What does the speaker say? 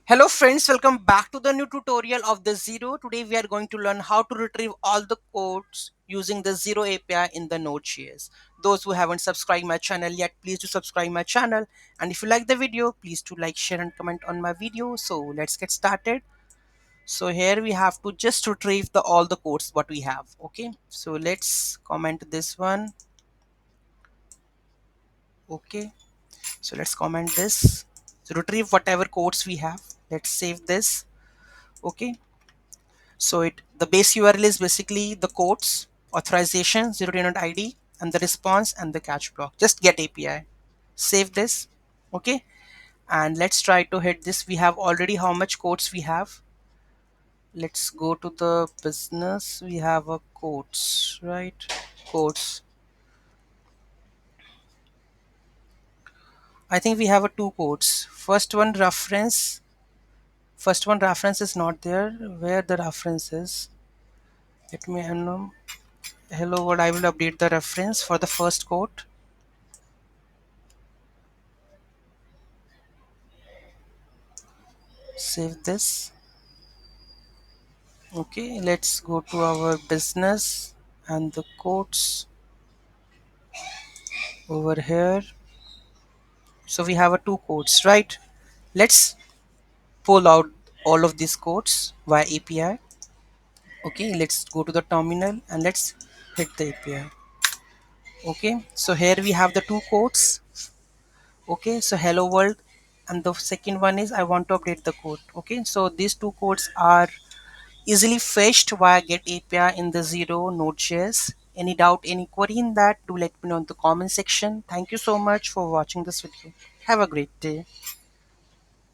Hello friends, welcome back to the new tutorial of the Xero. Today we are going to learn how to retrieve all the codes using the Xero API in the Node.js. Those who haven't subscribed my channel yet, please do subscribe my channel. And if you like the video, please do like, share and comment on my video. So let's get started. So here we have to just retrieve all the codes what we have. Okay, so let's comment this one. Okay, so let's comment this. So retrieve whatever codes we have. Let's save this. Okay, so the base URL is basically the codes, authorization, 0 ID, and the response and the catch block. Just get API. Save this. Okay. And let's try to hit this. We have already how much codes we have. Let's go to the business. We have a codes, right? Codes. I think we have a two codes. First one reference is not there. Where the reference is? Let me hello world. I will update the reference for the first code. Save this. Okay, let's go to our business and the codes over here. So we have a two codes, right? Let's pull out all of these codes via API. Okay, let's go to the terminal and let's hit the API. Okay, so here we have the two codes. Okay, so hello world, and the second one is I want to update the code. Okay, so these two codes are easily fetched via get API in the Xero Node.js. Any doubt, any query in that, do let me know in the comment section. Thank you so much for watching this video. Have a great day.